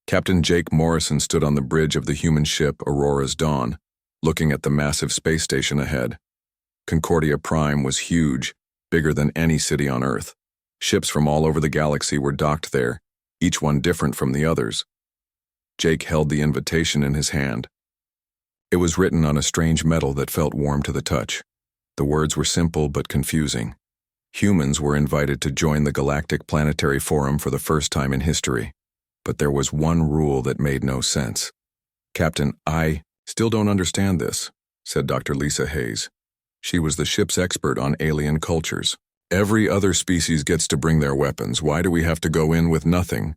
Captain Jake Morrison stood on the bridge of the human ship Aurora's Dawn, looking at the massive space station ahead. Concordia Prime was huge, bigger than any city on Earth. Ships from all over the galaxy were docked there, each one different from the others. Jake held the invitation in his hand. It was written on a strange metal that felt warm to the touch. The words were simple but confusing. Humans were invited to join the Galactic Planetary Forum for the first time in history. But there was one rule that made no sense. "Captain, I still don't understand this," said Dr. Lisa Hayes. She was the ship's expert on alien cultures. "Every other species gets to bring their weapons. Why do we have to go in with nothing?"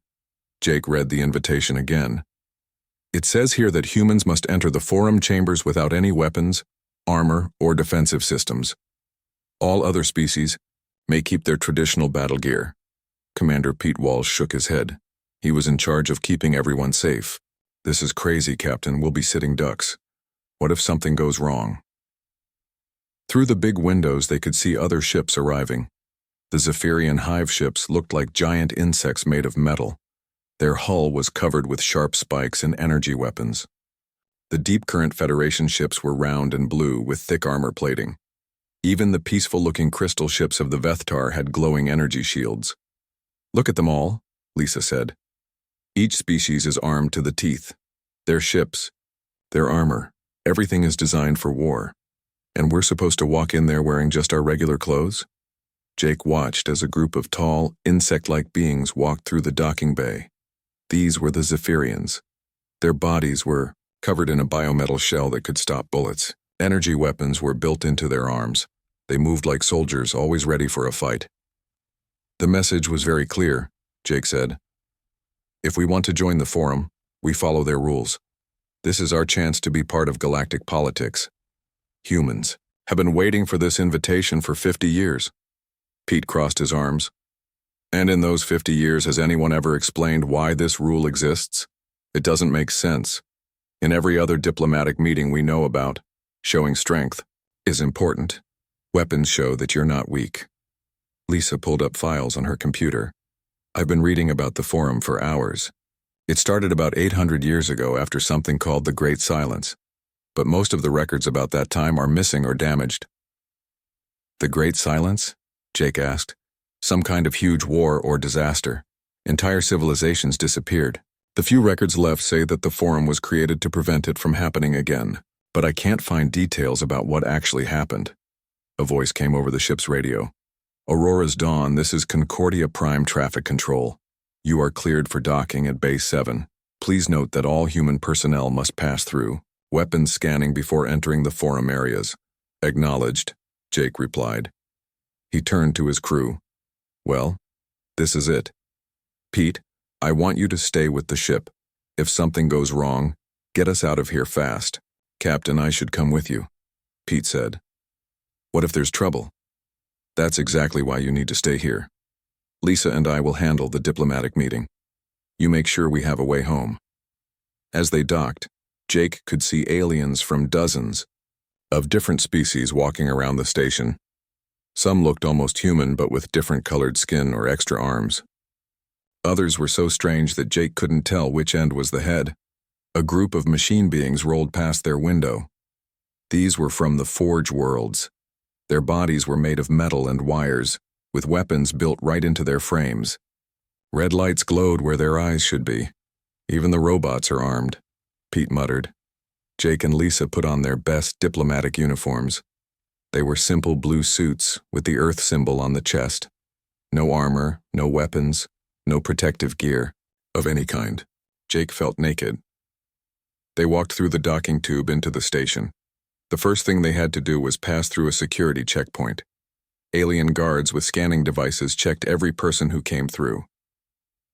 Jake read the invitation again. "It says here that humans must enter the forum chambers without any weapons, armor, or defensive systems. All other species may keep their traditional battle gear." Commander Pete Walsh shook his head. He was in charge of keeping everyone safe. "This is crazy, Captain. We'll be sitting ducks. What if something goes wrong?" Through the big windows they could see other ships arriving. The Zephyrian hive ships looked like giant insects made of metal. Their hull was covered with sharp spikes and energy weapons. The Deep Current Federation ships were round and blue with thick armor plating. Even the peaceful-looking crystal ships of the Vethtar had glowing energy shields. "Look at them all," Lisa said. "Each species is armed to the teeth. Their ships, their armor, everything is designed for war. And we're supposed to walk in there wearing just our regular clothes?" Jake watched as a group of tall, insect-like beings walked through the docking bay. These were the Zephyrians. Their bodies were covered in a biometal shell that could stop bullets. Energy weapons were built into their arms. They moved like soldiers, always ready for a fight. "The message was very clear," Jake said. "If we want to join the forum, we follow their rules. This is our chance to be part of galactic politics. Humans have been waiting for this invitation for 50 years. Pete crossed his arms. "And in those 50 years, has anyone ever explained why this rule exists? It doesn't make sense. In every other diplomatic meeting we know about, showing strength is important. Weapons show that you're not weak." Lisa pulled up files on her computer. "I've been reading about the forum for hours. It started about 800 years ago after something called the Great Silence. But most of the records about that time are missing or damaged." "The Great Silence?" Jake asked. "Some kind of huge war or disaster. Entire civilizations disappeared. The few records left say that the forum was created to prevent it from happening again. But I can't find details about what actually happened." A voice came over the ship's radio. "Aurora's Dawn, this is Concordia Prime Traffic Control. You are cleared for docking at Base 7. Please note that all human personnel must pass through weapons scanning before entering the forum areas." "Acknowledged," Jake replied. He turned to his crew. "Well, this is it. Pete, I want you to stay with the ship. If something goes wrong, get us out of here fast." "Captain, I should come with you," Pete said. "What if there's trouble?" "That's exactly why you need to stay here. Lisa and I will handle the diplomatic meeting. You make sure we have a way home." As they docked, Jake could see aliens from dozens of different species walking around the station. Some looked almost human but with different colored skin or extra arms. Others were so strange that Jake couldn't tell which end was the head. A group of machine beings rolled past their window. These were from the Forge worlds. Their bodies were made of metal and wires, with weapons built right into their frames. Red lights glowed where their eyes should be. "Even the robots are armed," Pete muttered. Jake and Lisa put on their best diplomatic uniforms. They were simple blue suits with the Earth symbol on the chest. No armor, no weapons, no protective gear of any kind. Jake felt naked. They walked through the docking tube into the station. The first thing they had to do was pass through a security checkpoint. Alien guards with scanning devices checked every person who came through.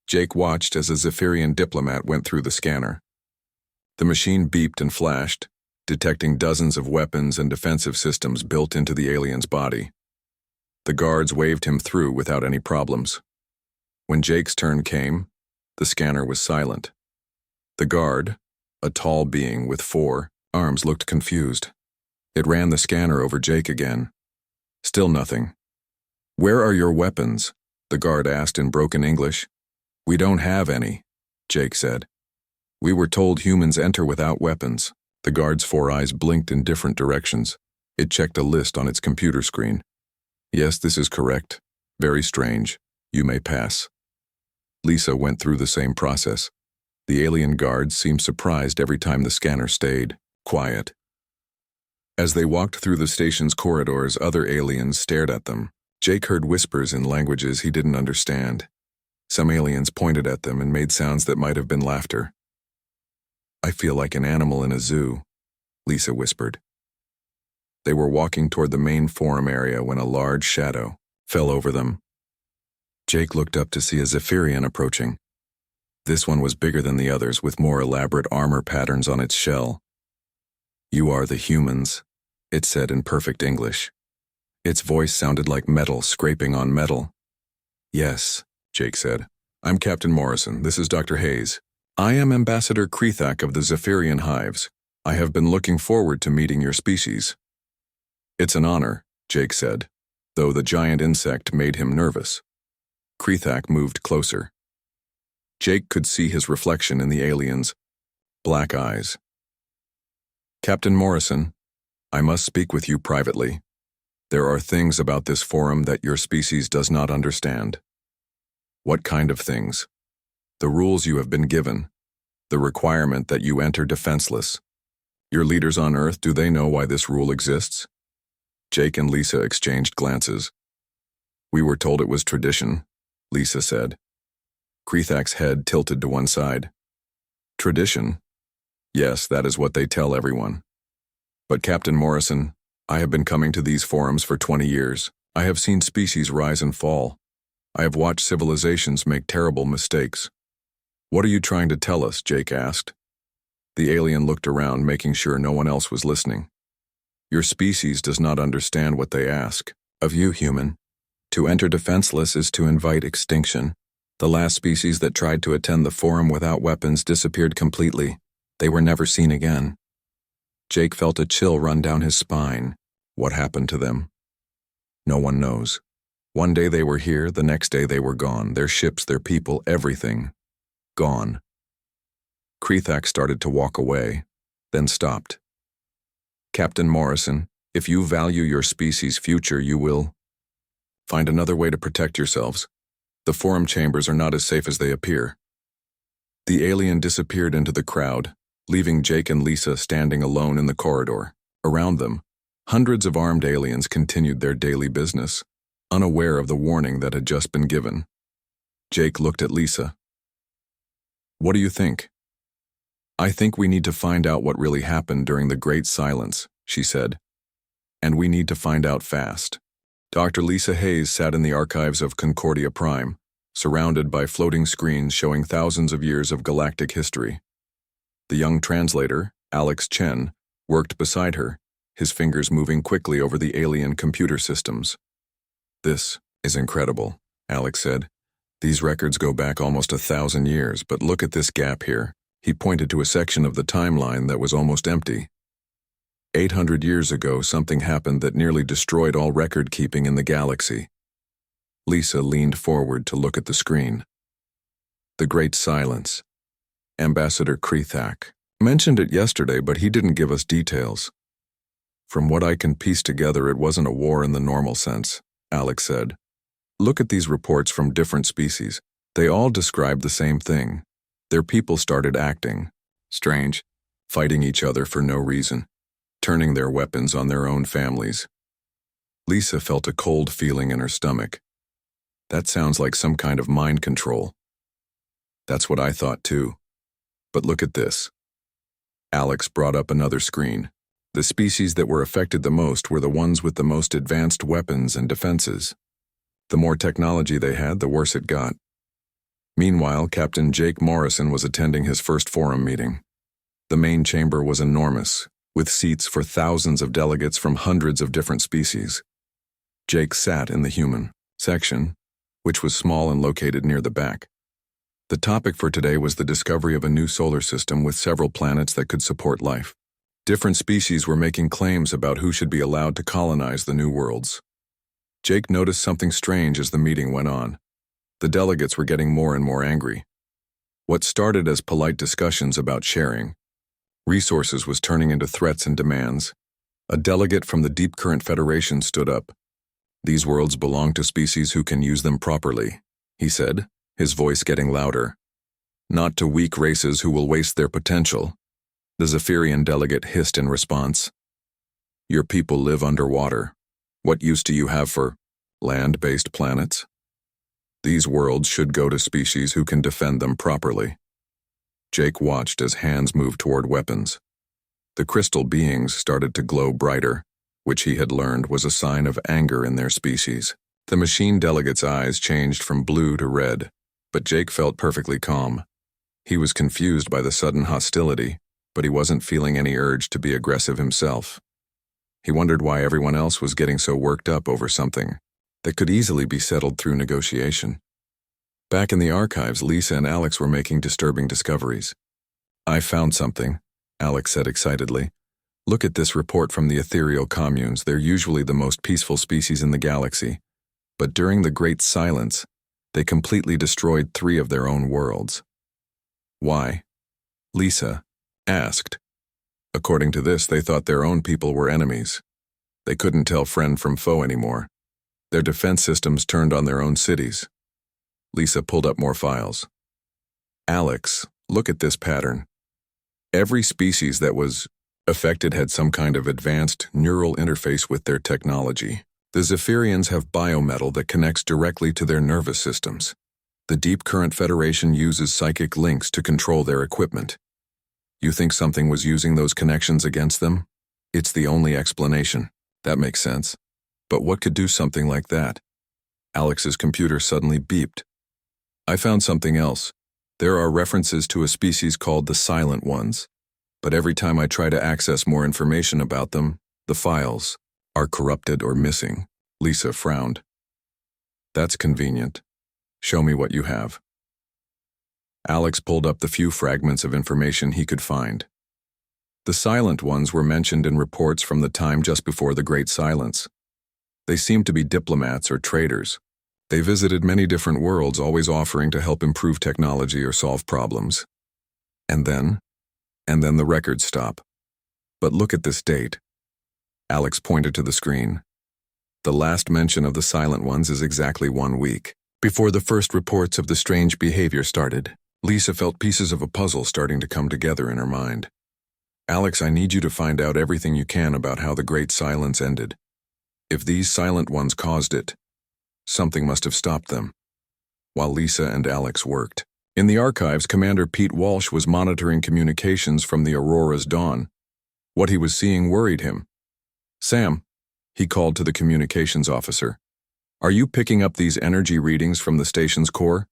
Jake watched as a Zephyrian diplomat went through the scanner. The machine beeped and flashed, detecting dozens of weapons and defensive systems built into the alien's body. The guards waved him through without any problems. When Jake's turn came, the scanner was silent. The guard, a tall being with 4 arms, looked confused. It ran the scanner over Jake again. Still nothing. "Where are your weapons?" the guard asked in broken English. "We don't have any," Jake said. We were told humans enter without weapons. The guard's 4 eyes blinked in different directions. It checked a list on its computer screen. Yes, this is correct. Very strange. You may pass. Lisa went through the same process. The alien guards seemed surprised every time the scanner stayed quiet. As they walked through the station's corridors, other aliens stared at them. Jake heard whispers in languages he didn't understand. Some aliens pointed at them and made sounds that might have been laughter. I feel like an animal in a zoo, Lisa whispered. They were walking toward the main forum area when a large shadow fell over them. Jake looked up to see a Zephyrian approaching. This one was bigger than the others, with more elaborate armor patterns on its shell. You are the humans, it said in perfect English. Its voice sounded like metal scraping on metal. Yes, Jake said. I'm Captain Morrison. This is Dr. Hayes. I am Ambassador Krethak of the Zephyrian Hives. I have been looking forward to meeting your species. It's an honor, Jake said, though the giant insect made him nervous. Krethak moved closer. Jake could see his reflection in the alien's black eyes. Captain Morrison, I must speak with you privately. There are things about this forum that your species does not understand. What kind of things? The rules you have been given. The requirement that you enter defenseless. Your leaders on Earth, do they know why this rule exists? Jake and Lisa exchanged glances. We were told it was tradition, Lisa said. Krethak's head tilted to one side. Tradition? Yes, that is what they tell everyone. But Captain Morrison, I have been coming to these forums for 20 years. I have seen species rise and fall. I have watched civilizations make terrible mistakes. What are you trying to tell us? Jake asked. The alien looked around, making sure no one else was listening. Your species does not understand what they ask of you, human. To enter defenseless is to invite extinction. The last species that tried to attend the forum without weapons disappeared completely. They were never seen again. Jake felt a chill run down his spine. What happened to them? No one knows. One day they were here, the next day they were gone. Their ships, their people, everything. Gone. Krethak started to walk away, then stopped. Captain Morrison, if you value your species' future, you will find another way to protect yourselves. The forum chambers are not as safe as they appear. The alien disappeared into the crowd, leaving Jake and Lisa standing alone in the corridor. Around them, hundreds of armed aliens continued their daily business, unaware of the warning that had just been given. Jake looked at Lisa. What do you think? I think we need to find out what really happened during the Great Silence, she said. And we need to find out fast. Dr. Lisa Hayes sat in the archives of Concordia Prime, surrounded by floating screens showing thousands of years of galactic history. The young translator, Alex Chen, worked beside her, his fingers moving quickly over the alien computer systems. This is incredible, Alex said. These records go back almost 1,000 years, but look at this gap here. He pointed to a section of the timeline that was almost empty. 800 years ago, something happened that nearly destroyed all record-keeping in the galaxy. Lisa leaned forward to look at the screen. The Great Silence. Ambassador Krethak mentioned it yesterday, but he didn't give us details. From what I can piece together, it wasn't a war in the normal sense, Alex said. Look at these reports from different species. They all describe the same thing. Their people started acting strange, fighting each other for no reason, turning their weapons on their own families. Lisa felt a cold feeling in her stomach. That sounds like some kind of mind control. That's what I thought too. But look at this. Alex brought up another screen. The species that were affected the most were the ones with the most advanced weapons and defenses. The more technology they had, the worse it got. Meanwhile, Captain Jake Morrison was attending his first forum meeting. The main chamber was enormous, with seats for thousands of delegates from hundreds of different species. Jake sat in the human section, which was small and located near the back. The topic for today was the discovery of a new solar system with several planets that could support life. Different species were making claims about who should be allowed to colonize the new worlds. Jake noticed something strange as the meeting went on. The delegates were getting more and more angry. What started as polite discussions about sharing resources was turning into threats and demands. A delegate from the Deep Current Federation stood up. "These worlds belong to species who can use them properly," he said, his voice getting louder. "Not to weak races who will waste their potential." The Zephyrian delegate hissed in response. "Your people live underwater. What use do you have for land-based planets? These worlds should go to species who can defend them properly." Jake watched as hands moved toward weapons. The crystal beings started to glow brighter, which he had learned was a sign of anger in their species. The machine delegate's eyes changed from blue to red, but Jake felt perfectly calm. He was confused by the sudden hostility, but he wasn't feeling any urge to be aggressive himself. He wondered why everyone else was getting so worked up over something that could easily be settled through negotiation. Back in the archives, Lisa and Alex were making disturbing discoveries. "I found something," Alex said excitedly. "Look at this report from the ethereal communes. They're usually the most peaceful species in the galaxy. But during the Great Silence, they completely destroyed 3 of their own worlds." "Why?" Lisa asked. "According to this, they thought their own people were enemies. They couldn't tell friend from foe anymore. Their defense systems turned on their own cities." Lisa pulled up more files. "Alex, look at this pattern. Every species that was affected had some kind of advanced neural interface with their technology. The Zephyrians have biometal that connects directly to their nervous systems. The Deep Current Federation uses psychic links to control their equipment. You think something was using those connections against them? It's the only explanation. That makes sense. But what could do something like that?" Alex's computer suddenly beeped. "I found something else. There are references to a species called the Silent Ones, but every time I try to access more information about them, the files are corrupted or missing." Lisa frowned. "That's convenient. Show me what you have." Alex pulled up the few fragments of information he could find. The Silent Ones were mentioned in reports from the time just before the Great Silence. They seemed to be diplomats or traders. They visited many different worlds, always offering to help improve technology or solve problems. And then the records stop. "But look at this date." Alex pointed to the screen. "The last mention of the Silent Ones is exactly 1 week before the first reports of the strange behavior started." Lisa felt pieces of a puzzle starting to come together in her mind. "Alex, I need you to find out everything you can about how the Great Silence ended. If these Silent Ones caused it, something must have stopped them." While Lisa and Alex worked in the archives, Commander Pete Walsh was monitoring communications from the Aurora's dawn. What he was seeing worried him. "Sam," he called to the communications officer, "are you picking up these energy readings from the station's core?"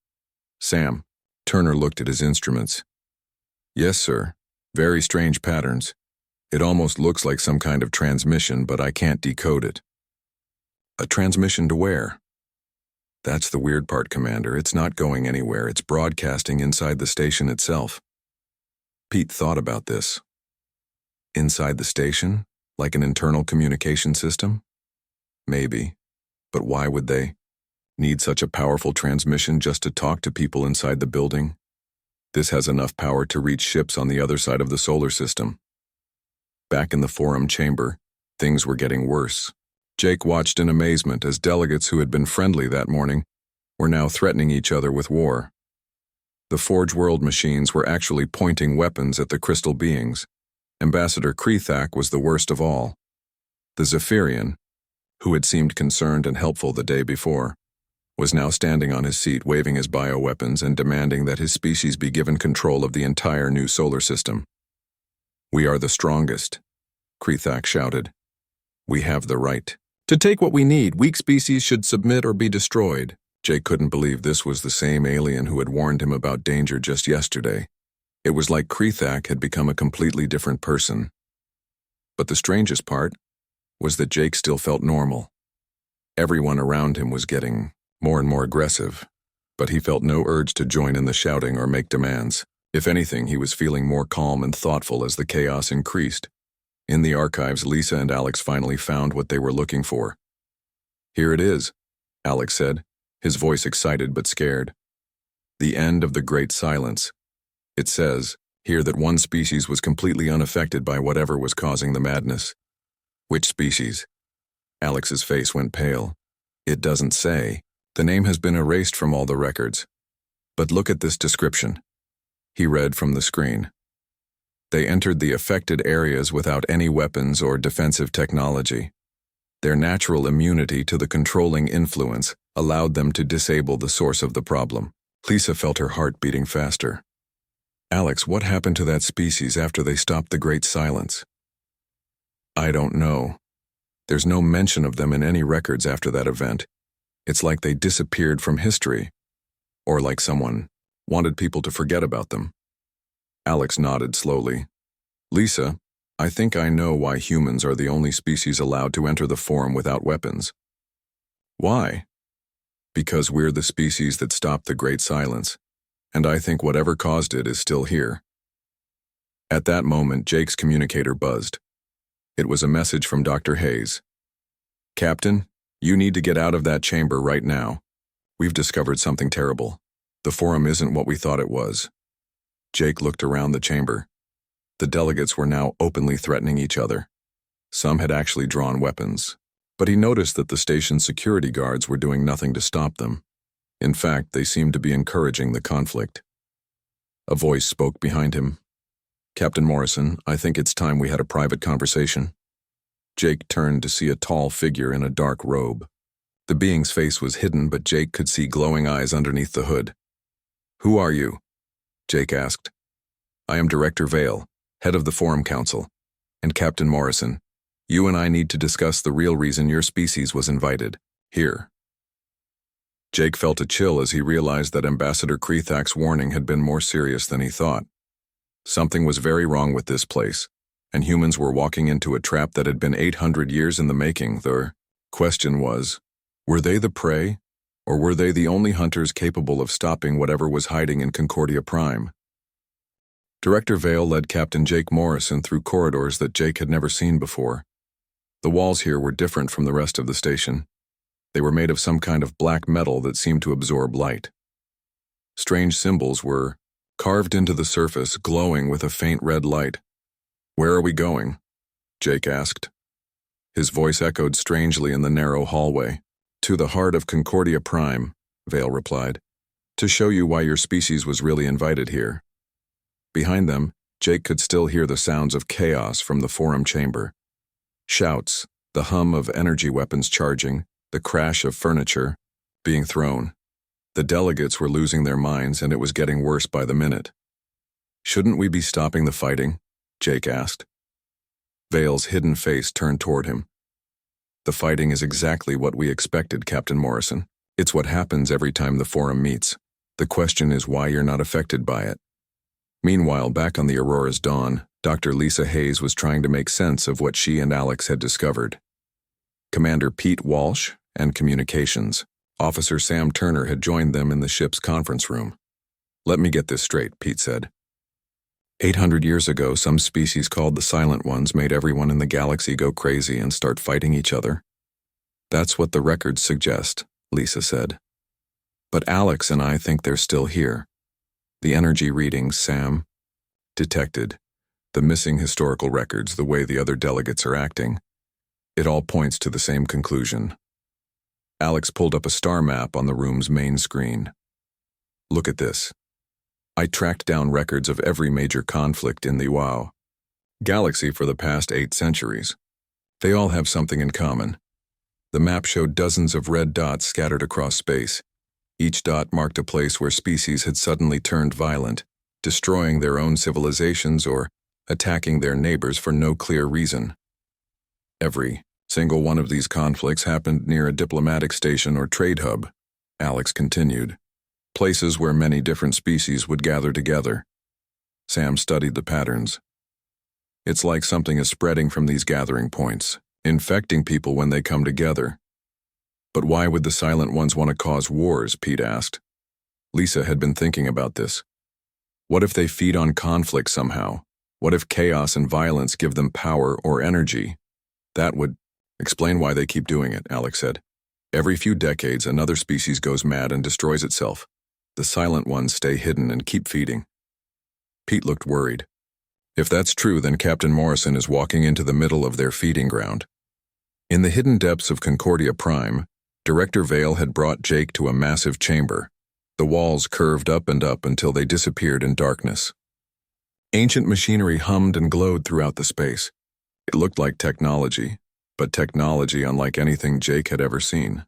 "Sam." Turner looked at his instruments. "Yes, sir. Very strange patterns. It almost looks like some kind of transmission, but I can't decode it." "A transmission to where?" "That's the weird part, Commander. It's not going anywhere. It's broadcasting inside the station itself." Pete thought about this. Inside the station? Like an internal communication system? Maybe. But why would they need such a powerful transmission just to talk to people inside the building? This has enough power to reach ships on the other side of the solar system. Back in the forum chamber, things were getting worse. Jake watched in amazement as delegates who had been friendly that morning were now threatening each other with war. The Forge World machines were actually pointing weapons at the crystal beings. Ambassador Krethak was the worst of all. The Zephyrian, who had seemed concerned and helpful the day before, was now standing on his seat waving his bioweapons and demanding that his species be given control of the entire new solar system. "We are the strongest," Krethak shouted. "We have the right to take what we need. Weak species should submit or be destroyed." Jake couldn't believe this was the same alien who had warned him about danger just yesterday. It was like Krethak had become a completely different person. But the strangest part was that Jake still felt normal. Everyone around him was getting more and more aggressive, but he felt no urge to join in the shouting or make demands. If anything, he was feeling more calm and thoughtful as the chaos increased. In the archives, Lisa and Alex finally found what they were looking for. "Here it is," Alex said, his voice excited but scared. "The end of the Great Silence. It says here that one species was completely unaffected by whatever was causing the madness. Which species? Alex's face went pale. It doesn't say. The name has been erased from all the records. But look at this description. He read from the screen. They entered the affected areas without any weapons or defensive technology. Their natural immunity to the controlling influence allowed them to disable the source of the problem. Lisa felt her heart beating faster. Alex, what happened to that species after they stopped the Great Silence? I don't know. There's no mention of them in any records after that event. It's like they disappeared from history, or like someone wanted people to forget about them. Alex nodded slowly. Lisa, I think I know why humans are the only species allowed to enter the Forum without weapons. Why? Because we're the species that stopped the Great Silence, and I think whatever caused it is still here. At that moment, Jake's communicator buzzed. It was a message from Dr. Hayes. Captain, you need to get out of that chamber right now. We've discovered something terrible. The Forum isn't what we thought it was. Jake looked around the chamber. The delegates were now openly threatening each other. Some had actually drawn weapons, but he noticed that the station's security guards were doing nothing to stop them. In fact, they seemed to be encouraging the conflict. A voice spoke behind him. Captain Morrison, I think it's time we had a private conversation. Jake turned to see a tall figure in a dark robe. The being's face was hidden, but Jake could see glowing eyes underneath the hood. Who are you? Jake asked. I am Director Vale, head of the Forum Council, and Captain Morrison. You and I need to discuss the real reason your species was invited. Here. Jake felt a chill as he realized that Ambassador Krethak's warning had been more serious than he thought. Something was very wrong with this place, and humans were walking into a trap that had been 800 years in the making. The question was, were they the prey, or were they the only hunters capable of stopping whatever was hiding in Concordia Prime? Director Vale led Captain Jake Morrison through corridors that Jake had never seen before. The walls here were different from the rest of the station. They were made of some kind of black metal that seemed to absorb light. Strange symbols were carved into the surface, glowing with a faint red light. Where are we going? Jake asked. His voice echoed strangely in the narrow hallway. To the heart of Concordia Prime, Vale replied, to show you why your species was really invited here. Behind them, Jake could still hear the sounds of chaos from the Forum chamber. Shouts, the hum of energy weapons charging, the crash of furniture being thrown. The delegates were losing their minds, and it was getting worse by the minute. Shouldn't we be stopping the fighting? Jake asked. Vale's hidden face turned toward him. The fighting is exactly what we expected, Captain Morrison. It's what happens every time the Forum meets. The question is why you're not affected by it. Meanwhile, back on the Aurora's Dawn, Dr. Lisa Hayes was trying to make sense of what she and Alex had discovered. Commander Pete Walsh and Communications. Officer Sam Turner had joined them in the ship's conference room. Let me get this straight, Pete said. 800 years ago, some species called the Silent Ones made everyone in the galaxy go crazy and start fighting each other. That's what the records suggest, Lisa said. But Alex and I think they're still here. The energy readings Sam detected, the missing historical records, the way the other delegates are acting. It all points to the same conclusion. Alex pulled up a star map on the room's main screen. Look at this. I tracked down records of every major conflict in the WoW galaxy for the past 8 centuries. They all have something in common. The map showed dozens of red dots scattered across space. Each dot marked a place where species had suddenly turned violent, destroying their own civilizations or attacking their neighbors for no clear reason. Every single one of these conflicts happened near a diplomatic station or trade hub, Alex continued. Places where many different species would gather together. Sam studied the patterns. It's like something is spreading from these gathering points, infecting people when they come together. But why would the Silent Ones want to cause wars, Pete asked. Lisa had been thinking about this. What if they feed on conflict somehow? What if chaos and violence give them power or energy? That would explain why they keep doing it, Alex said. Every few decades, another species goes mad and destroys itself. The Silent Ones stay hidden and keep feeding. Pete looked worried. If that's true, then Captain Morrison is walking into the middle of their feeding ground. In the hidden depths of Concordia Prime, Director Vale had brought Jake to a massive chamber. The walls curved up and up until they disappeared in darkness. Ancient machinery hummed and glowed throughout the space. It looked like technology, but technology unlike anything Jake had ever seen.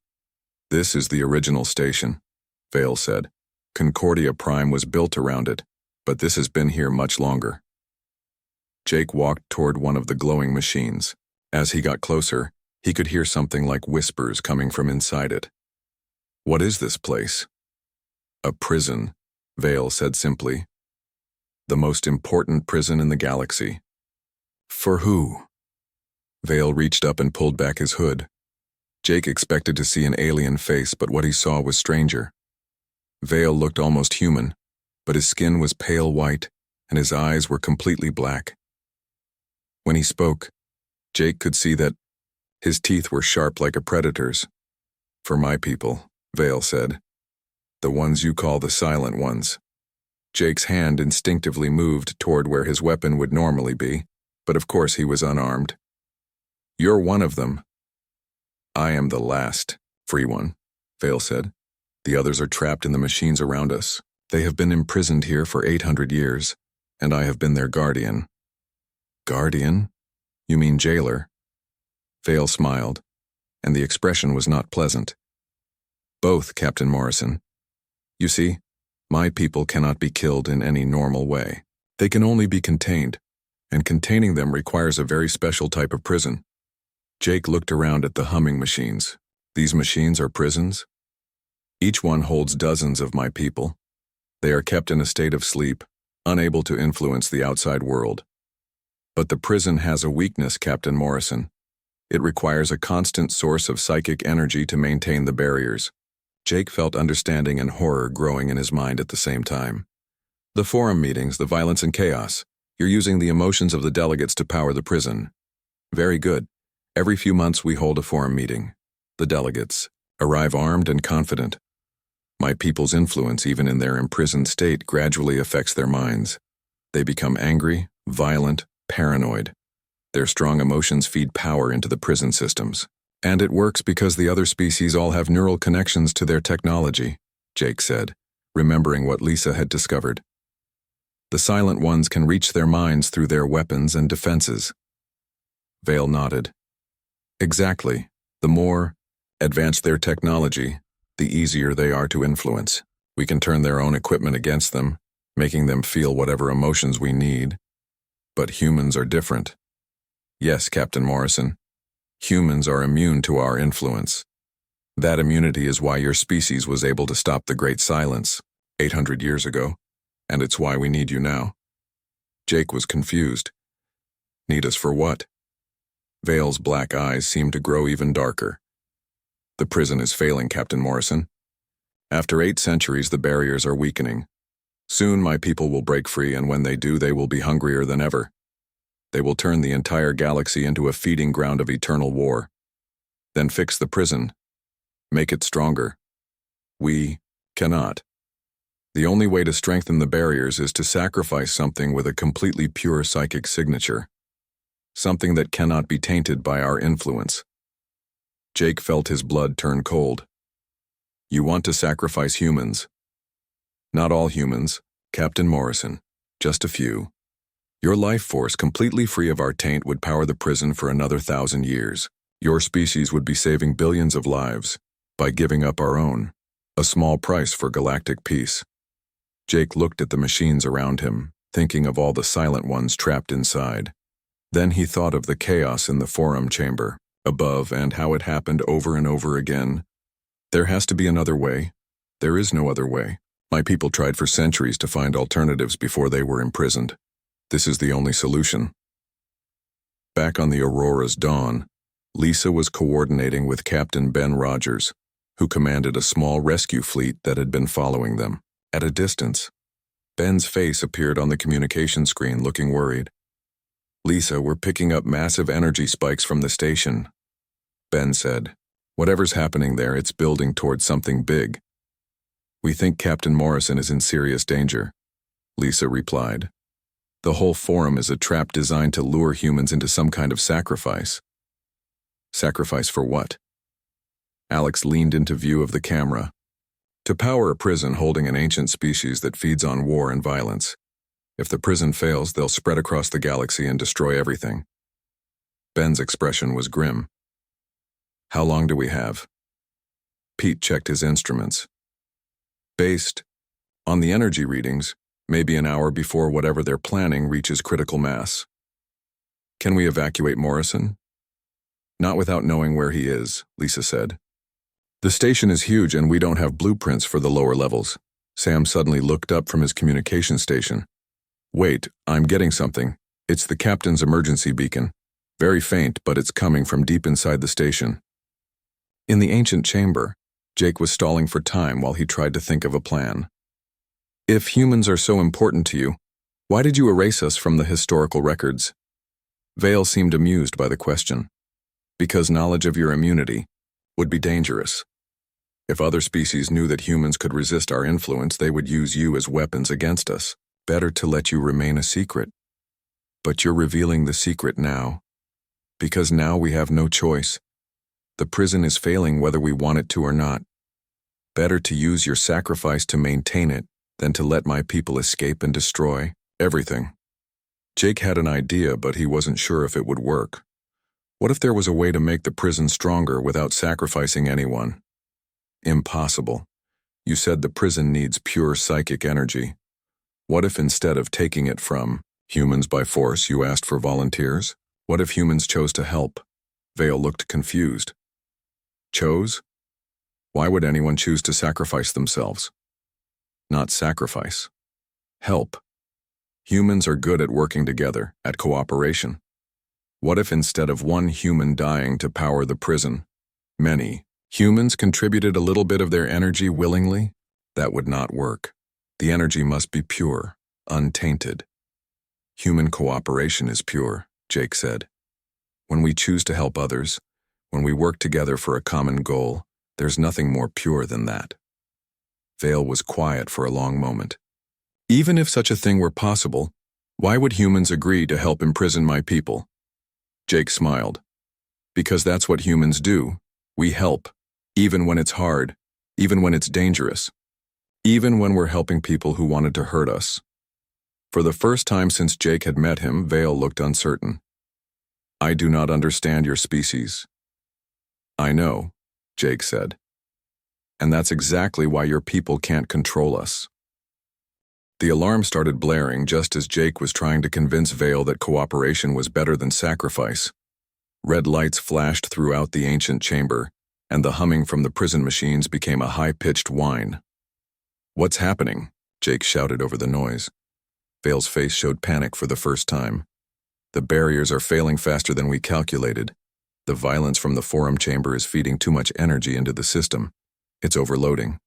This is the original station, Vale said. Concordia Prime was built around it, but this has been here much longer. Jake walked toward one of the glowing machines. As he got closer, he could hear something like whispers coming from inside it. What is this place? A prison, Vale said simply. The most important prison in the galaxy. For who? Vale reached up and pulled back his hood. Jake expected to see an alien face, but what he saw was stranger. Vale looked almost human, but his skin was pale white, and his eyes were completely black. When he spoke, Jake could see that his teeth were sharp like a predator's. For my people, Vale said. The ones you call the silent ones. Jake's hand instinctively moved toward where his weapon would normally be, but of course he was unarmed. You're one of them. I am the last, free one, Vale said. The others are trapped in the machines around us. They have been imprisoned here for 800 years, and I have been their guardian. Guardian? You mean jailer? Vale smiled, and the expression was not pleasant. Both, Captain Morrison. You see, my people cannot be killed in any normal way. They can only be contained, and containing them requires a very special type of prison. Jake looked around at the humming machines. These machines are prisons? Each one holds dozens of my people. They are kept in a state of sleep, unable to influence the outside world. But the prison has a weakness, Captain Morrison. It requires a constant source of psychic energy to maintain the barriers. Jake felt understanding and horror growing in his mind at the same time. The forum meetings, the violence and chaos. You're using the emotions of the delegates to power the prison. Very good. Every few months we hold a forum meeting. The delegates arrive armed and confident. My people's influence, even in their imprisoned state, gradually affects their minds. They become angry, violent, paranoid. Their strong emotions feed power into the prison systems. And it works because the other species all have neural connections to their technology, Jake said, remembering what Lisa had discovered. The silent ones can reach their minds through their weapons and defenses. Vale nodded. Exactly. The more advanced their technology, the easier they are to influence. We can turn their own equipment against them, making them feel whatever emotions we need. But humans are different. Yes, Captain Morrison. Humans are immune to our influence. That immunity is why your species was able to stop the Great Silence 800 years ago, and it's why we need you now. Jake was confused. Need us for what? Vale's black eyes seemed to grow even darker. The prison is failing, Captain Morrison. After 8 centuries, the barriers are weakening. Soon my people will break free, and when they do, they will be hungrier than ever. They will turn the entire galaxy into a feeding ground of eternal war. Then fix the prison. Make it stronger. We cannot. The only way to strengthen the barriers is to sacrifice something with a completely pure psychic signature. Something that cannot be tainted by our influence. Jake felt his blood turn cold. You want to sacrifice humans? Not all humans, Captain Morrison. Just a few. Your life force, completely free of our taint, would power the prison for another 1,000 years. Your species would be saving billions of lives by giving up our own. A small price for galactic peace. Jake looked at the machines around him, thinking of all the silent ones trapped inside. Then he thought of the chaos in the forum chamber, above, and how it happened over and over again. There has to be another way. There is no other way. My people tried for centuries to find alternatives before they were imprisoned. This is the only solution. Back on the Aurora's dawn, Lisa was coordinating with Captain Ben Rogers, who commanded a small rescue fleet that had been following them. At a distance, Ben's face appeared on the communication screen, looking worried. Lisa, we're picking up massive energy spikes from the station, Ben said. Whatever's happening there, it's building towards something big. We think Captain Morrison is in serious danger, Lisa replied. The whole forum is a trap designed to lure humans into some kind of sacrifice. Sacrifice for what? Alex leaned into view of the camera. To power a prison holding an ancient species that feeds on war and violence. If the prison fails, they'll spread across the galaxy and destroy everything. Ben's expression was grim. How long do we have? Pete checked his instruments. Based on the energy readings, maybe an hour before whatever they're planning reaches critical mass. Can we evacuate Morrison? Not without knowing where he is, Lisa said. The station is huge and we don't have blueprints for the lower levels. Sam suddenly looked up from his communication station. Wait, I'm getting something. It's the captain's emergency beacon. Very faint, but it's coming from deep inside the station. In the ancient chamber, Jake was stalling for time while he tried to think of a plan. If humans are so important to you, why did you erase us from the historical records? Vale seemed amused by the question. Because knowledge of your immunity would be dangerous. If other species knew that humans could resist our influence, they would use you as weapons against us. Better to let you remain a secret. But you're revealing the secret now. Because now we have no choice. The prison is failing whether we want it to or not. Better to use your sacrifice to maintain it than to let my people escape and destroy everything. Jake had an idea, but he wasn't sure if it would work. What if there was a way to make the prison stronger without sacrificing anyone? Impossible. You said the prison needs pure psychic energy. What if instead of taking it from humans by force, you asked for volunteers? What if humans chose to help? Vale looked confused. Chose? Why would anyone choose to sacrifice themselves? Not sacrifice. Help. Humans are good at working together, at cooperation. What if instead of one human dying to power the prison, many humans contributed a little bit of their energy willingly? That would not work. The energy must be pure, untainted. Human cooperation is pure, Jake said. When we choose to help others, when we work together for a common goal, there's nothing more pure than that. Vale was quiet for a long moment. Even if such a thing were possible, why would humans agree to help imprison my people? Jake smiled. Because that's what humans do. We help, even when it's hard, even when it's dangerous, even when we're helping people who wanted to hurt us. For the first time since Jake had met him, Vale looked uncertain. I do not understand your species. I know, Jake said. And that's exactly why your people can't control us. The alarm started blaring just as Jake was trying to convince Vale that cooperation was better than sacrifice. Red lights flashed throughout the ancient chamber, and the humming from the prison machines became a high-pitched whine. What's happening? Jake shouted over the noise. Vale's face showed panic for the first time. The barriers are failing faster than we calculated. The violence from the forum chamber is feeding too much energy into the system. It's overloading.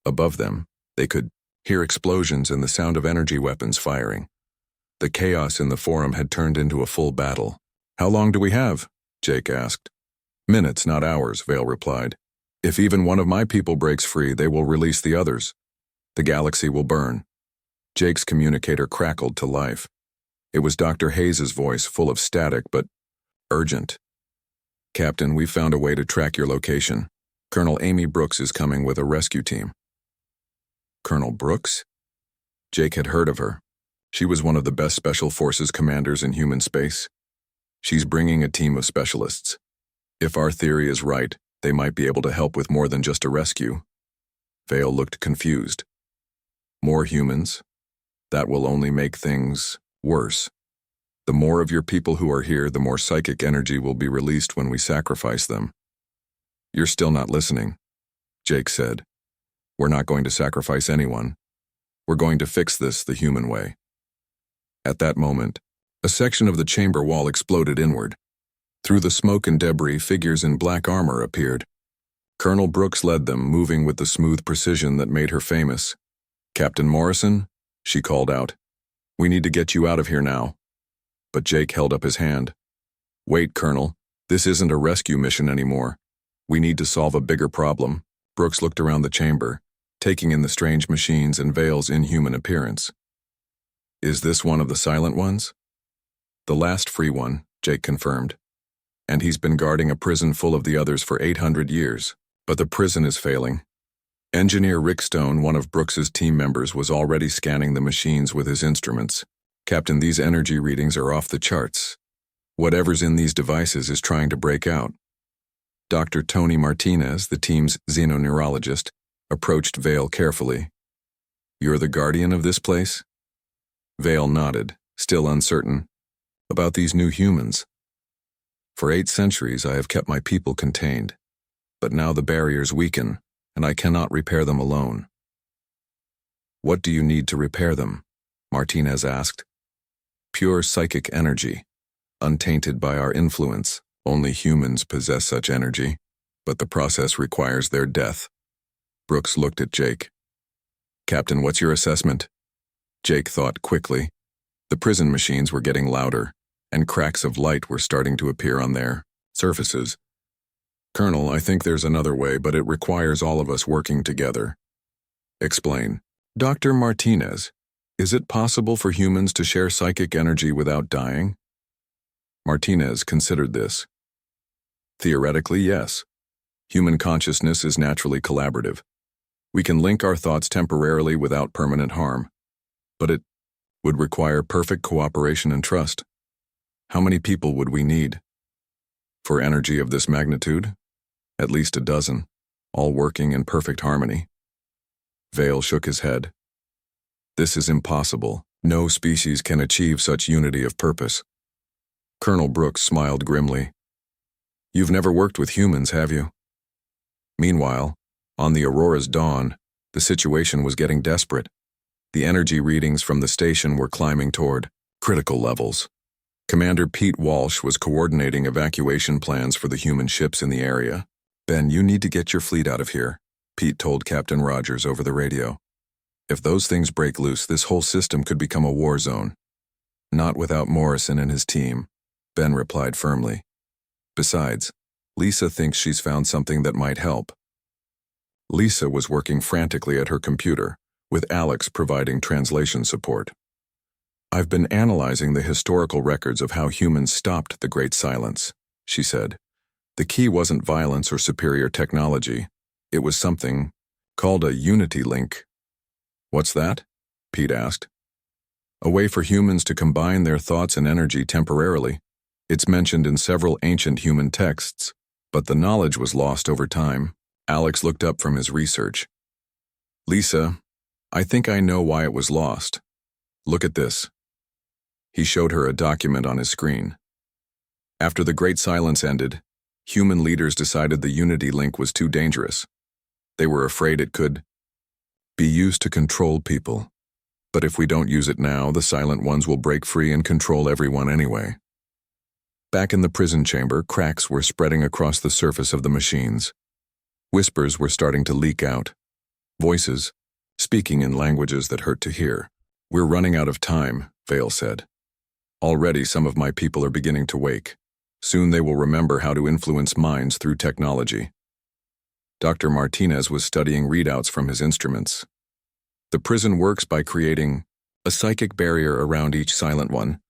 Above them, they could hear explosions and the sound of energy weapons firing. The chaos in the forum had turned into a full battle. How long do we have? Jake asked. Minutes, not hours, Vale replied. If even one of my people breaks free, they will release the others. The galaxy will burn. Jake's communicator crackled to life. It was Dr. Hayes's voice, full of static but urgent. Captain, we've found a way to track your location. Colonel Amy Brooks is coming with a rescue team. Colonel Brooks? Jake had heard of her. She was one of the best special forces commanders in human space. She's bringing a team of specialists. If our theory is right, they might be able to help with more than just a rescue. Vale looked confused. More humans? That will only make things worse. The more of your people who are here, the more psychic energy will be released when we sacrifice them. You're still not listening, Jake said. We're not going to sacrifice anyone. We're going to fix this the human way. At that moment, a section of the chamber wall exploded inward. Through the smoke and debris, figures in black armor appeared. Colonel Brooks led them, moving with the smooth precision that made her famous. Captain Morrison, she called out. We need to get you out of here now. But Jake held up his hand. Wait, Colonel, this isn't a rescue mission anymore. We need to solve a bigger problem. Brooks looked around the chamber, taking in the strange machines and Vale's inhuman appearance. Is this one of the silent ones? The last free one, Jake confirmed. And he's been guarding a prison full of the others for 800 years. But the prison is failing. Engineer Rick Stone, one of Brooks's team members, was already scanning the machines with his instruments. Captain, these energy readings are off the charts. Whatever's in these devices is trying to break out. Dr. Tony Martinez, the team's xenoneurologist, approached Vale carefully. You're the guardian of this place? Vale nodded, still uncertain. About these new humans. For 8 centuries I have kept my people contained, but now the barriers weaken, and I cannot repair them alone. What do you need to repair them? Martinez asked. Pure psychic energy, untainted by our influence. Only humans possess such energy, but the process requires their death. Brooks looked at Jake. Captain, what's your assessment? Jake thought quickly. The prison machines were getting louder, and cracks of light were starting to appear on their surfaces. Colonel, I think there's another way, but it requires all of us working together. Explain. Dr. Martinez, is it possible for humans to share psychic energy without dying? Martinez considered this. Theoretically, yes. Human consciousness is naturally collaborative. We can link our thoughts temporarily without permanent harm. But it would require perfect cooperation and trust. How many people would we need? For energy of this magnitude? At least a dozen, all working in perfect harmony. Vale shook his head. This is impossible. No species can achieve such unity of purpose. Colonel Brooks smiled grimly. You've never worked with humans, have you? Meanwhile, on the Aurora's dawn, the situation was getting desperate. The energy readings from the station were climbing toward critical levels. Commander Pete Walsh was coordinating evacuation plans for the human ships in the area. Ben, you need to get your fleet out of here, Pete told Captain Rogers over the radio. If those things break loose, this whole system could become a war zone. Not without Morrison and his team, Ben replied firmly. Besides, Lisa thinks she's found something that might help. Lisa was working frantically at her computer, with Alex providing translation support. I've been analyzing the historical records of how humans stopped the Great Silence, she said. The key wasn't violence or superior technology. It was something called a unity link. What's that? Pete asked. A way for humans to combine their thoughts and energy temporarily. It's mentioned in several ancient human texts, but the knowledge was lost over time. Alex looked up from his research. Lisa, I think I know why it was lost. Look at this. He showed her a document on his screen. After the Great Silence ended, human leaders decided the unity link was too dangerous. They were afraid it could be used to control people. But if we don't use it now, the silent ones will break free and control everyone anyway. Back in the prison chamber, cracks were spreading across the surface of the machines. Whispers were starting to leak out. Voices, speaking in languages that hurt to hear. We're running out of time, Vale said. Already some of my people are beginning to wake. Soon they will remember how to influence minds through technology. Dr. Martinez was studying readouts from his instruments. The prison works by creating a psychic barrier around each silent one.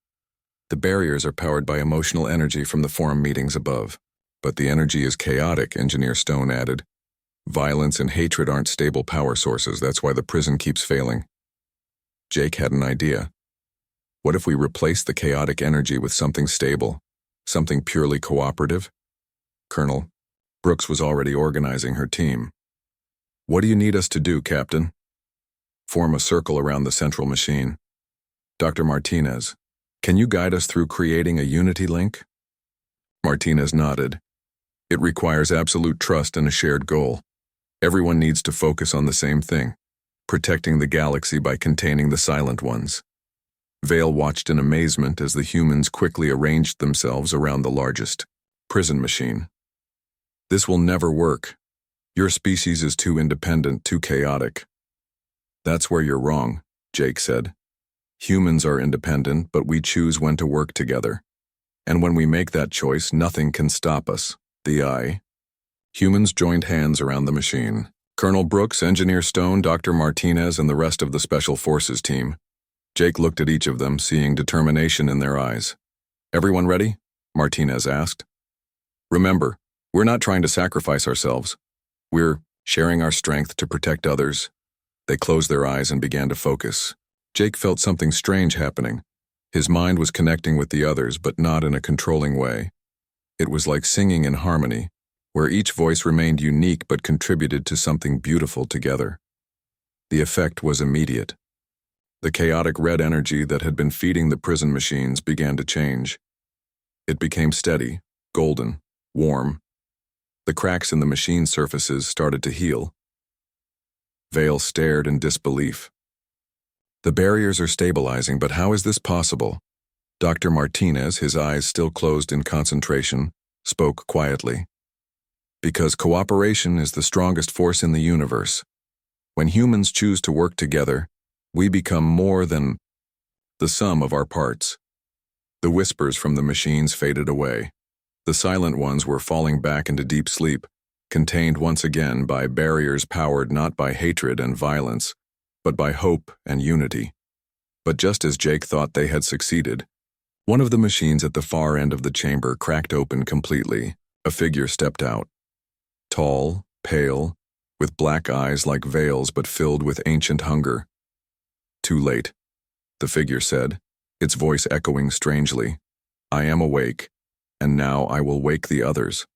The barriers are powered by emotional energy from the forum meetings above. But the energy is chaotic, Engineer Stone added. Violence and hatred aren't stable power sources, that's why the prison keeps failing. Jake had an idea. What if we replace the chaotic energy with something stable, something purely cooperative? Colonel, Brooks was already organizing her team. What do you need us to do, Captain? Form a circle around the central machine. Dr. Martinez, can you guide us through creating a unity link? Martinez nodded. It requires absolute trust and a shared goal. Everyone needs to focus on the same thing, protecting the galaxy by containing the silent ones. Vale watched in amazement as the humans quickly arranged themselves around the largest prison machine. This will never work. Your species is too independent, too chaotic. That's where you're wrong, Jake said. Humans are independent, but we choose when to work together. And when we make that choice, nothing can stop us. The eye. Humans joined hands around the machine. Colonel Brooks, Engineer Stone, Dr. Martinez, and the rest of the Special Forces team. Jake looked at each of them, seeing determination in their eyes. "Everyone ready?" Martinez asked. "Remember, we're not trying to sacrifice ourselves. We're sharing our strength to protect others." They closed their eyes and began to focus. Jake felt something strange happening. His mind was connecting with the others, but not in a controlling way. It was like singing in harmony, where each voice remained unique but contributed to something beautiful together. The effect was immediate. The chaotic red energy that had been feeding the prison machines began to change. It became steady, golden, warm. The cracks in the machine surfaces started to heal. Vale stared in disbelief. "The barriers are stabilizing, but how is this possible?" Dr. Martinez, his eyes still closed in concentration, spoke quietly. "Because cooperation is the strongest force in the universe. When humans choose to work together, we become more than the sum of our parts." The whispers from the machines faded away. The silent ones were falling back into deep sleep, contained once again by barriers powered not by hatred and violence, but by hope and unity. But just as Jake thought they had succeeded, one of the machines at the far end of the chamber cracked open completely. A figure stepped out. Tall, pale, with black eyes like veils but filled with ancient hunger. "Too late," the figure said, its voice echoing strangely. "I am awake, and now I will wake the others."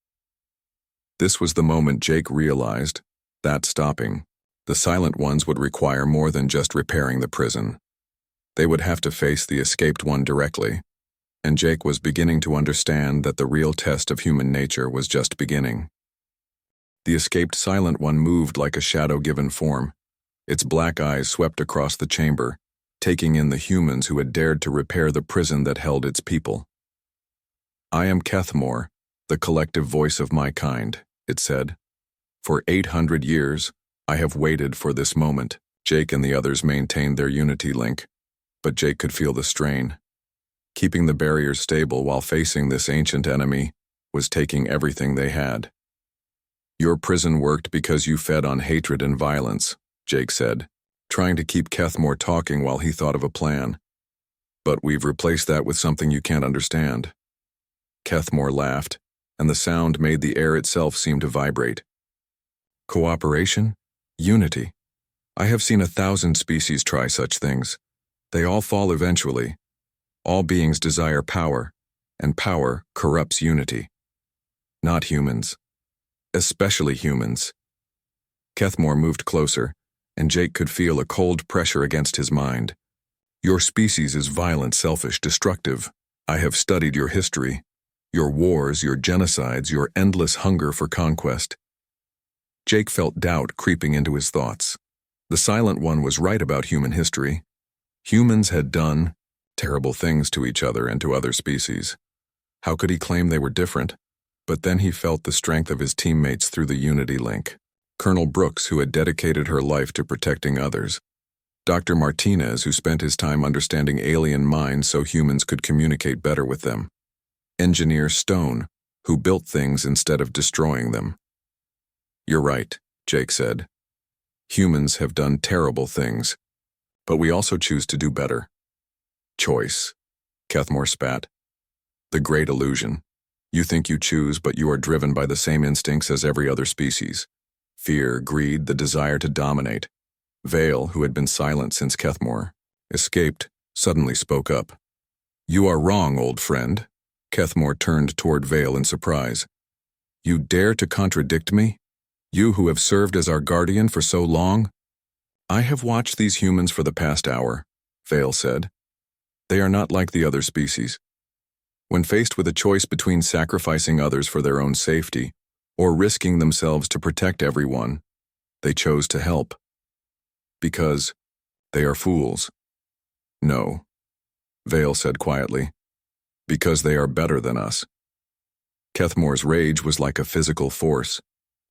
This was the moment Jake realized that stopping, the silent ones would require more than just repairing the prison. They would have to face the escaped one directly, and Jake was beginning to understand that the real test of human nature was just beginning. The escaped silent one moved like a shadow-given form. Its black eyes swept across the chamber, taking in the humans who had dared to repair the prison that held its people. "I am Kethmore, the collective voice of my kind," it said. "For 800 years, I have waited for this moment." Jake and the others maintained their unity link, but Jake could feel the strain. Keeping the barriers stable while facing this ancient enemy was taking everything they had. "Your prison worked because you fed on hatred and violence," Jake said, trying to keep Kethmore talking while he thought of a plan. "But we've replaced that with something you can't understand." Kethmore laughed, and the sound made the air itself seem to vibrate. "Cooperation? Unity. I have seen 1,000 species try such things. They all fall eventually. All beings desire power, and power corrupts unity. Not humans. Especially humans." Kethmore moved closer, and Jake could feel a cold pressure against his mind. "Your species is violent, selfish, destructive. I have studied your history. Your wars, your genocides, your endless hunger for conquest." Jake felt doubt creeping into his thoughts. The silent one was right about human history. Humans had done terrible things to each other and to other species. How could he claim they were different? But then he felt the strength of his teammates through the unity link. Colonel Brooks, who had dedicated her life to protecting others. Dr. Martinez, who spent his time understanding alien minds so humans could communicate better with them. Engineer Stone, who built things instead of destroying them. "You're right," Jake said. "Humans have done terrible things, but we also choose to do better." "Choice," Kethmore spat. "The great illusion. You think you choose, but you are driven by the same instincts as every other species. Fear, greed, the desire to dominate." Vale, who had been silent since Kethmore escaped, suddenly spoke up. "You are wrong, old friend." Kethmore turned toward Vale in surprise. "You dare to contradict me? You who have served as our guardian for so long?" "I have watched these humans for the past hour," Vale said. "They are not like the other species. When faced with a choice between sacrificing others for their own safety or risking themselves to protect everyone, they chose to help. Because they are fools." "No," Vale said quietly. "Because they are better than us." Kethmore's rage was like a physical force.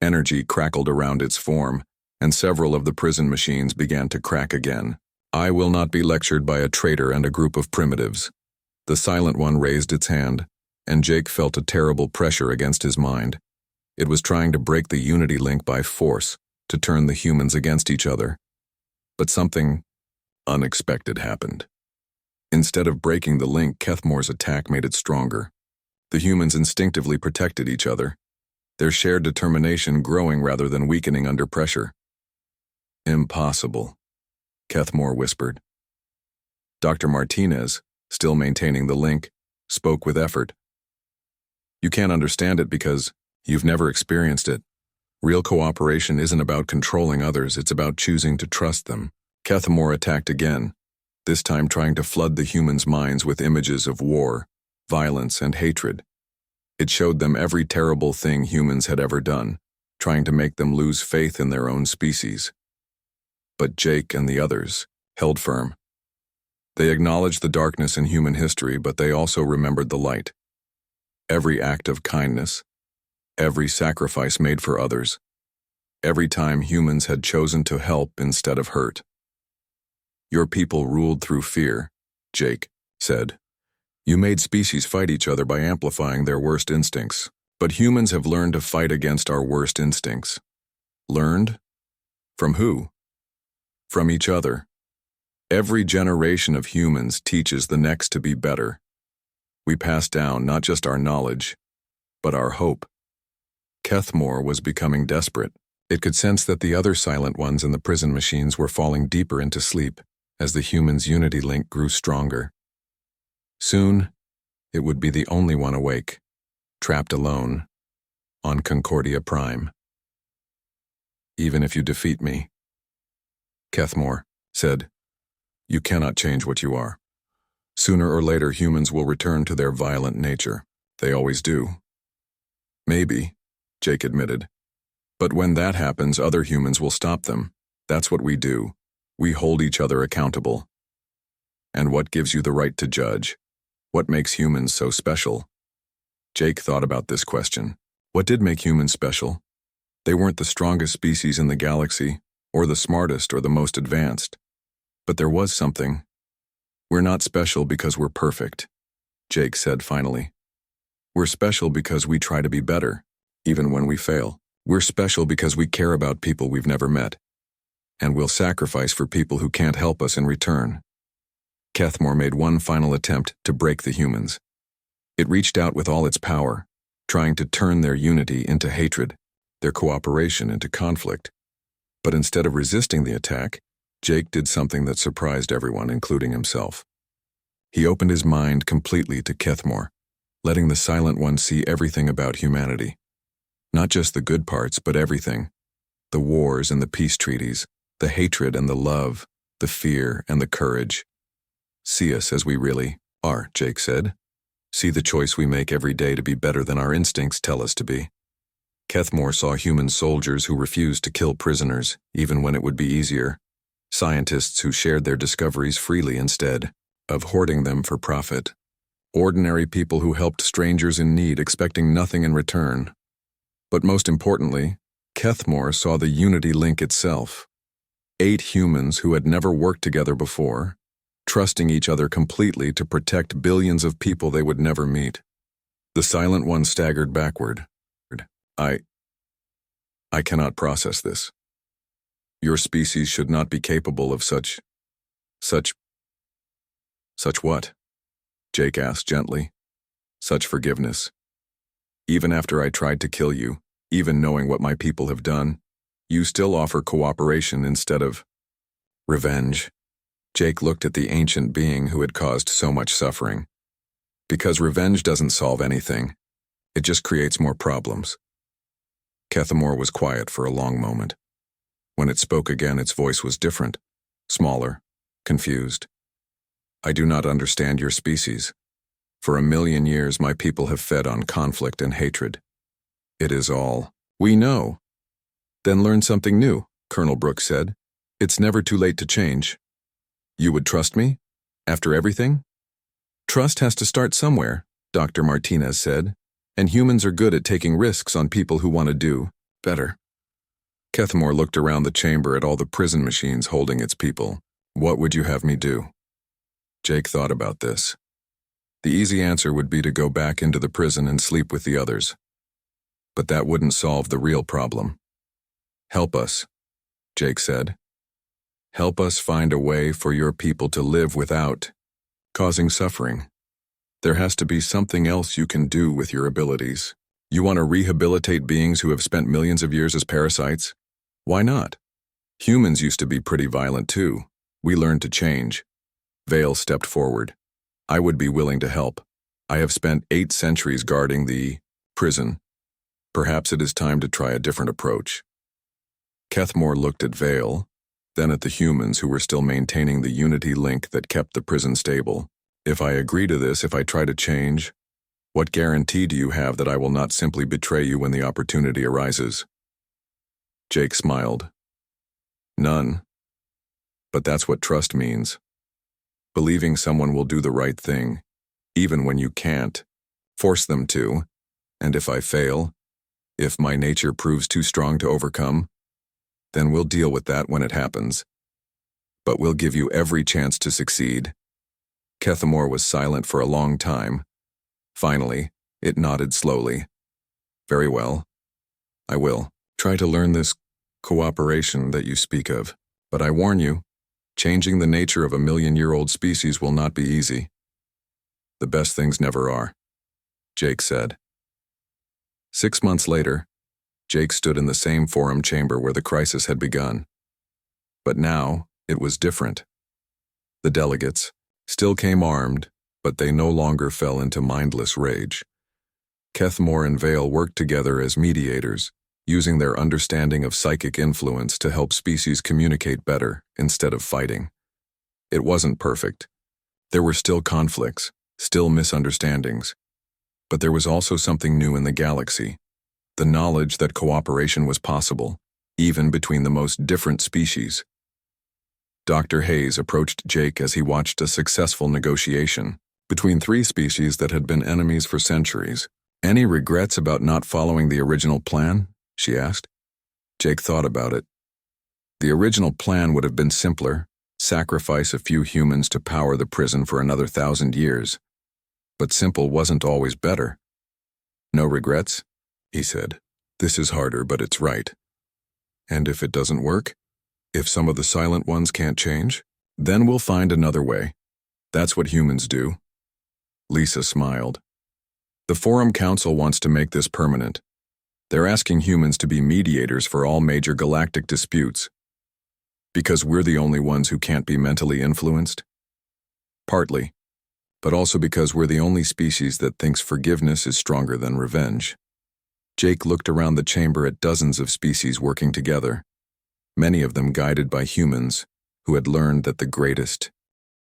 Energy crackled around its form, and several of the prison machines began to crack again. "I will not be lectured by a traitor and a group of primitives." The silent one raised its hand, and Jake felt a terrible pressure against his mind. It was trying to break the unity link by force, to turn the humans against each other. But something unexpected happened. Instead of breaking the link, Kethmore's attack made it stronger. The humans instinctively protected each other, their shared determination growing rather than weakening under pressure. Impossible, Kethmore whispered. Dr. Martinez, still maintaining the link, spoke with effort. You can't understand it because you've never experienced it. Real cooperation isn't about controlling others, it's about choosing to trust them. Kethmore attacked again, this time trying to flood the humans' minds with images of war, violence, and hatred. It showed them every terrible thing humans had ever done, trying to make them lose faith in their own species. But Jake and the others held firm. They acknowledged the darkness in human history, but they also remembered the light. Every act of kindness, every sacrifice made for others, every time humans had chosen to help instead of hurt. Your people ruled through fear, Jake said. You made species fight each other by amplifying their worst instincts. But humans have learned to fight against our worst instincts. Learned? From who? From each other. Every generation of humans teaches the next to be better. We pass down not just our knowledge, but our hope. Kethmore was becoming desperate. It could sense that the other silent ones in the prison machines were falling deeper into sleep as the humans' unity link grew stronger. Soon, it would be the only one awake, trapped alone, on Concordia Prime. Even if you defeat me, Kethmore said, you cannot change what you are. Sooner or later, humans will return to their violent nature. They always do. Maybe, Jake admitted. But when that happens, other humans will stop them. That's what we do. We hold each other accountable. And what gives you the right to judge? What makes humans so special? Jake thought about this question. What did make humans special? They weren't the strongest species in the galaxy, or the smartest or the most advanced. But there was something. We're not special because we're perfect, Jake said finally. We're special because we try to be better, even when we fail. We're special because we care about people we've never met. And we'll sacrifice for people who can't help us in return. Kethmore made one final attempt to break the humans. It reached out with all its power, trying to turn their unity into hatred, their cooperation into conflict. But instead of resisting the attack, Jake did something that surprised everyone, including himself. He opened his mind completely to Kethmore, letting the Silent One see everything about humanity. Not just the good parts, but everything. The wars and the peace treaties, the hatred and the love, the fear and the courage. See us as we really are, Jake said. See the choice we make every day to be better than our instincts tell us to be. Kethmore saw human soldiers who refused to kill prisoners, even when it would be easier. Scientists who shared their discoveries freely instead of hoarding them for profit. Ordinary people who helped strangers in need, expecting nothing in return. But most importantly, Kethmore saw the unity link itself. 8 humans who had never worked together before, trusting each other completely to protect billions of people they would never meet. The Silent One staggered backward. I cannot process this. Your species should not be capable of such what? Jake asked gently. Such forgiveness. Even after I tried to kill you, even knowing what my people have done, you still offer cooperation instead of revenge. Jake looked at the ancient being who had caused so much suffering. Because revenge doesn't solve anything. It just creates more problems. Kethmore was quiet for a long moment. When it spoke again, its voice was different, smaller, confused. I do not understand your species. For 1,000,000 years, my people have fed on conflict and hatred. It is all we know. Then learn something new, Colonel Brooks said. It's never too late to change. You would trust me? After everything? Trust has to start somewhere, Dr. Martinez said, and humans are good at taking risks on people who want to do better. Kethmore looked around the chamber at all the prison machines holding its people. What would you have me do? Jake thought about this. The easy answer would be to go back into the prison and sleep with the others. But that wouldn't solve the real problem. Help us, Jake said. Help us find a way for your people to live without causing suffering. There has to be something else you can do with your abilities. You want to rehabilitate beings who have spent millions of years as parasites? Why not? Humans used to be pretty violent too. We learned to change. Vale stepped forward. I would be willing to help. I have spent 8 centuries guarding the prison. Perhaps it is time to try a different approach. Kethmore looked at Vale, then at the humans who were still maintaining the unity link that kept the prison stable. If I agree to this, if I try to change, what guarantee do you have that I will not simply betray you when the opportunity arises? Jake smiled. None. But that's what trust means. Believing someone will do the right thing, even when you can't. Force them to. And if I fail, if my nature proves too strong to overcome, then we'll deal with that when it happens. But we'll give you every chance to succeed. Kethmore was silent for a long time. Finally, it nodded slowly. Very well. I will. Try to learn this cooperation that you speak of. But I warn you, changing the nature of a million-year-old species will not be easy. The best things never are, Jake said. 6 months later, Jake stood in the same forum chamber where the crisis had begun. But now, it was different. The delegates still came armed, but they no longer fell into mindless rage. Kethmore and Vale worked together as mediators, using their understanding of psychic influence to help species communicate better instead of fighting. It wasn't perfect. There were still conflicts, still misunderstandings. But there was also something new in the galaxy, the knowledge that cooperation was possible, even between the most different species. Dr. Hayes approached Jake as he watched a successful negotiation between 3 species that had been enemies for centuries. Any regrets about not following the original plan? She asked. Jake thought about it. The original plan would have been simpler, sacrifice a few humans to power the prison for another 1,000 years. But simple wasn't always better. No regrets? He said. This is harder, but it's right. And if it doesn't work? If some of the silent ones can't change? Then we'll find another way. That's what humans do. Lisa smiled. The Forum Council wants to make this permanent. They're asking humans to be mediators for all major galactic disputes. Because we're the only ones who can't be mentally influenced? Partly. But also because we're the only species that thinks forgiveness is stronger than revenge. Jake looked around the chamber at dozens of species working together, many of them guided by humans who had learned that the greatest